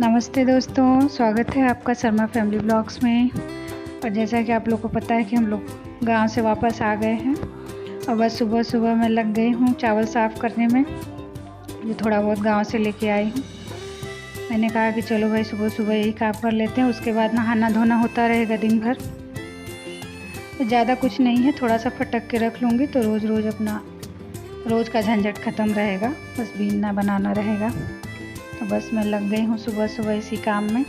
नमस्ते दोस्तों, स्वागत है आपका शर्मा फैमिली ब्लॉग्स में। और जैसा कि आप लोग को पता है कि हम लोग गांव से वापस आ गए हैं और बस सुबह सुबह मैं लग गई हूँ चावल साफ़ करने में, जो थोड़ा बहुत गांव से लेके आई हूँ। मैंने कहा कि चलो भाई सुबह सुबह यही काम कर लेते हैं, उसके बाद नहाना धोना होता रहेगा दिन भर। तो ज़्यादा कुछ नहीं है, थोड़ा सा फटक के रख लूँगी तो रोज़ रोज़ अपना रोज़ का झंझट ख़त्म रहेगा, बस बीनना बनाना रहेगा। तो बस मैं लग गई हूँ सुबह सुबह इसी काम में।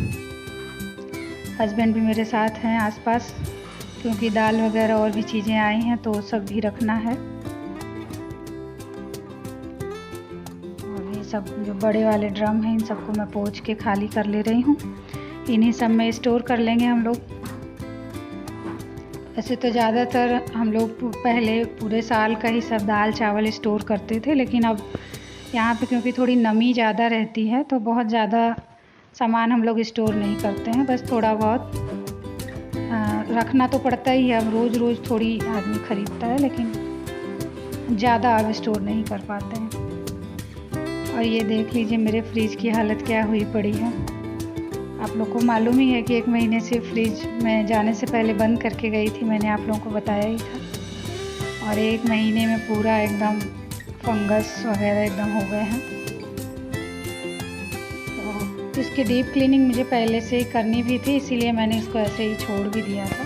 हस्बैंड भी मेरे साथ हैं आसपास, क्योंकि दाल वगैरह और भी चीज़ें आई हैं तो सब भी रखना है। और ये सब जो बड़े वाले ड्रम हैं इन सबको मैं पोंछ के खाली कर ले रही हूँ। इन्हीं सब में स्टोर कर लेंगे हम लोग। वैसे तो ज़्यादातर हम लोग पहले पूरे साल का ही सब दाल चावल स्टोर करते थे, लेकिन अब यहाँ पे क्योंकि थोड़ी नमी ज़्यादा रहती है तो बहुत ज़्यादा सामान हम लोग स्टोर नहीं करते हैं। बस थोड़ा बहुत रखना तो पड़ता ही है, अब रोज़ रोज़ थोड़ी आदमी ख़रीदता है, लेकिन ज़्यादा अब स्टोर नहीं कर पाते हैं। और ये देख लीजिए मेरे फ्रिज की हालत क्या हुई पड़ी है। आप लोग को मालूम ही है कि 1 महीने से फ्रिज में जाने से पहले बंद करके गई थी, मैंने आप लोगों को बताया ही था। और 1 महीने में पूरा एकदम फंगस वगैरह एकदम हो गए हैं। तो इसकी डीप क्लीनिंग मुझे पहले से ही करनी भी थी, इसीलिए मैंने इसको ऐसे ही छोड़ भी दिया था।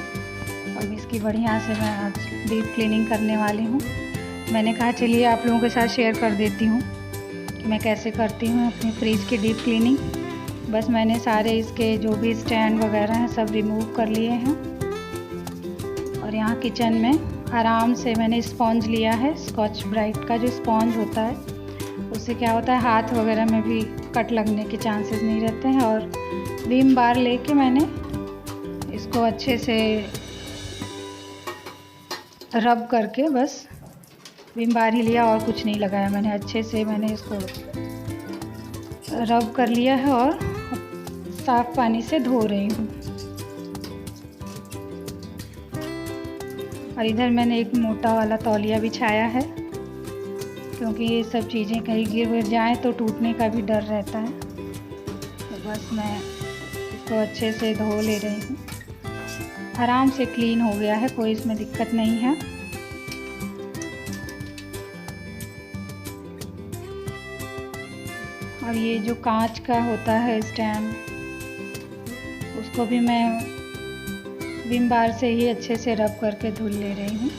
और इसकी बढ़िया से मैं आज डीप क्लीनिंग करने वाली हूँ। मैंने कहा चलिए आप लोगों के साथ शेयर कर देती हूँ कि मैं कैसे करती हूँ अपनी फ्रिज की डीप क्लीनिंग। बस मैंने सारे इसके जो भी स्टैंड वगैरह हैं सब रिमूव कर लिए हैं। और यहाँ किचन में आराम से मैंने स्पॉन्ज लिया है, स्कॉच ब्राइट का जो स्पॉन्ज होता है, उससे क्या होता है हाथ वगैरह में भी कट लगने के चांसेस नहीं रहते हैं। और विम बार लेके मैंने इसको अच्छे से रब करके, बस विम बार ही लिया और कुछ नहीं लगाया मैंने, अच्छे से मैंने इसको रब कर लिया है और साफ़ पानी से धो रही हूँ। और इधर मैंने एक मोटा वाला तौलिया बिछाया है, क्योंकि ये सब चीज़ें कहीं गिर जाएं तो टूटने का भी डर रहता है। तो बस मैं इसको अच्छे से धो ले रही हूँ। आराम से क्लीन हो गया है, कोई इसमें दिक्कत नहीं है। और ये जो कांच का होता है स्टैंड, उसको भी मैं विम बार से ही अच्छे से रब करके धुल ले रही हूँ।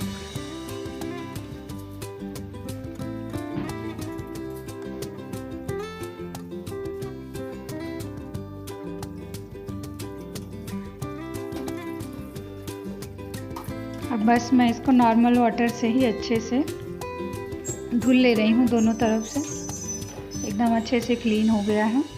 अब बस मैं इसको नॉर्मल वाटर से ही अच्छे से धुल ले रही हूँ, दोनों तरफ से एकदम अच्छे से क्लीन हो गया है।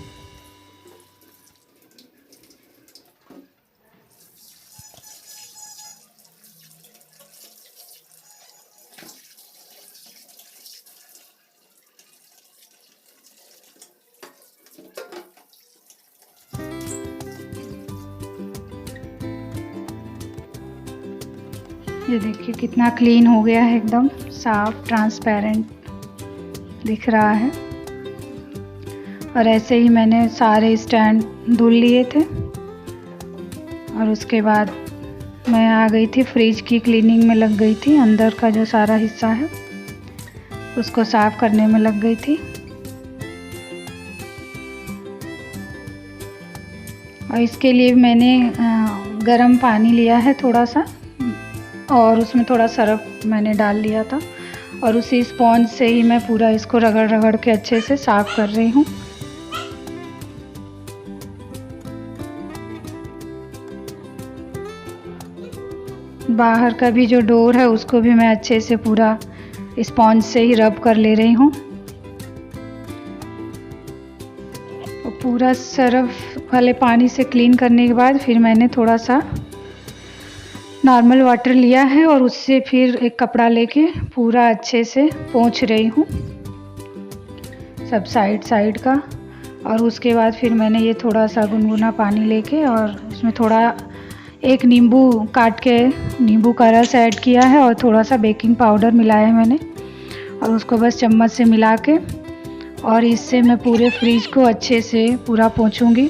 ये देखिए कितना क्लीन हो गया है, एकदम साफ ट्रांसपेरेंट दिख रहा है। और ऐसे ही मैंने सारे स्टैंड धुल लिए थे। और उसके बाद मैं आ गई थी फ्रिज की क्लीनिंग में, लग गई थी अंदर का जो सारा हिस्सा है उसको साफ़ करने में लग गई थी। और इसके लिए मैंने गर्म पानी लिया है थोड़ा सा, और उसमें थोड़ा सरफ मैंने डाल लिया था। और उसी स्पॉन्ज से ही मैं पूरा इसको रगड़ रगड़ के अच्छे से साफ़ कर रही हूँ। बाहर का भी जो डोर है उसको भी मैं अच्छे से पूरा स्पॉन्ज से ही रब कर ले रही हूँ। और पूरा सरफ वाले पानी से क्लीन करने के बाद फिर मैंने थोड़ा सा नॉर्मल वाटर लिया है और उससे फिर एक कपड़ा लेके पूरा अच्छे से पोंछ रही हूँ सब साइड का। और उसके बाद फिर मैंने ये थोड़ा सा गुनगुना पानी लेके और उसमें थोड़ा एक नींबू काट के नींबू का रस ऐड किया है और थोड़ा सा बेकिंग पाउडर मिलाया है मैंने। और उसको बस चम्मच से मिला के और इससे मैं पूरे फ्रिज को अच्छे से पूरा पोंछूंगी।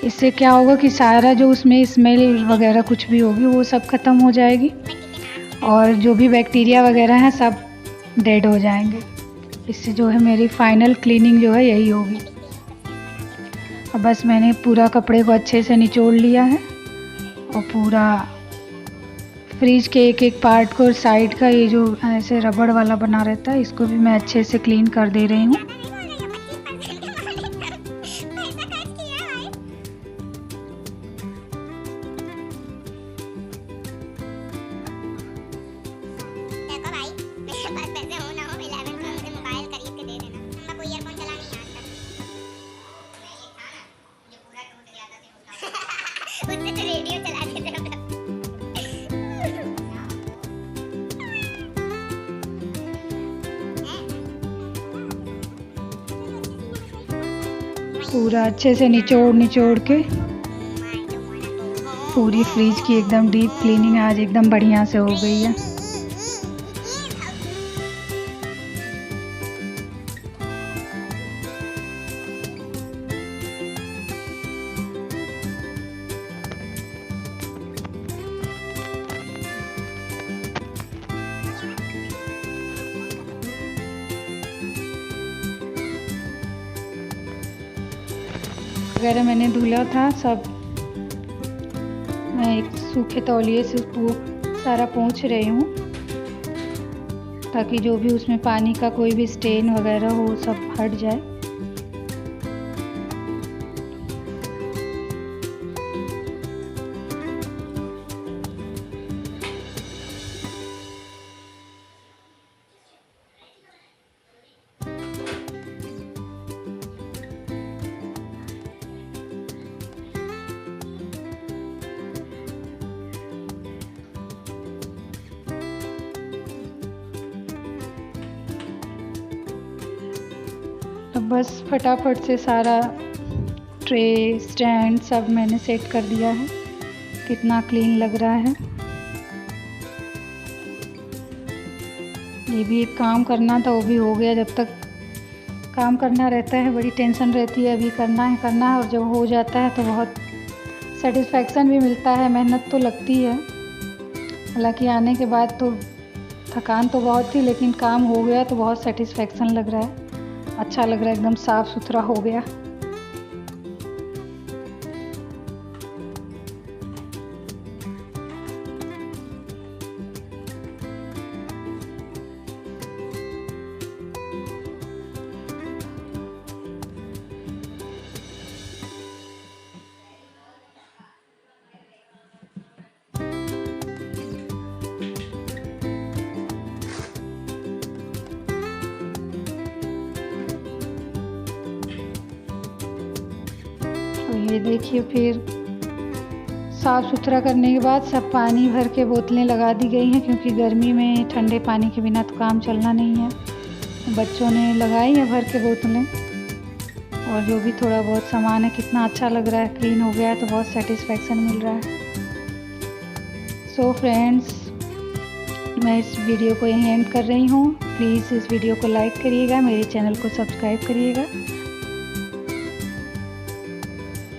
इससे क्या होगा कि सारा जो उसमें स्मेल वगैरह कुछ भी होगी वो सब ख़त्म हो जाएगी और जो भी बैक्टीरिया वगैरह हैं सब डेड हो जाएंगे। इससे जो है मेरी फाइनल क्लीनिंग जो है यही होगी। अब बस मैंने पूरा कपड़े को अच्छे से निचोड़ लिया है और पूरा फ्रिज के एक एक पार्ट को, साइड का ये जो ऐसे रबड़ वाला बना रहता है, इसको भी मैं अच्छे से क्लीन कर दे रही हूँ। पूरा अच्छे से निचोड़ के पूरी फ्रिज की एकदम डीप क्लीनिंग आज एकदम बढ़िया से हो गई है। वगैरह मैंने धुला था सब, मैं एक सूखे तौलिए से उसको सारा पोंछ रही हूँ ताकि जो भी उसमें पानी का कोई भी स्टेन वगैरह हो सब हट जाए। अब बस फटाफट से सारा ट्रे स्टैंड सब मैंने सेट कर दिया है। कितना क्लीन लग रहा है। ये भी एक काम करना था, वो भी हो गया। जब तक काम करना रहता है बड़ी टेंशन रहती है, अभी करना है और जब हो जाता है तो बहुत सेटिस्फेक्शन भी मिलता है। मेहनत तो लगती है, हालांकि आने के बाद तो थकान तो बहुत थी, लेकिन काम हो गया तो बहुत सेटिस्फेक्शन लग रहा है, अच्छा लग रहा है, एकदम साफ़ सुथरा हो गया। तो ये देखिए, फिर साफ़ सुथरा करने के बाद सब पानी भर के बोतलें लगा दी गई हैं, क्योंकि गर्मी में ठंडे पानी के बिना तो काम चलना नहीं है। बच्चों ने लगाई है भर के बोतलें, और जो भी थोड़ा बहुत सामान है, कितना अच्छा लग रहा है, क्लीन हो गया है तो बहुत सेटिस्फेक्शन मिल रहा है। सो फ्रेंड्स, मैं इस वीडियो को यहीं एंड कर रही हूँ। प्लीज़ इस वीडियो को लाइक करिएगा, मेरे चैनल को सब्सक्राइब करिएगा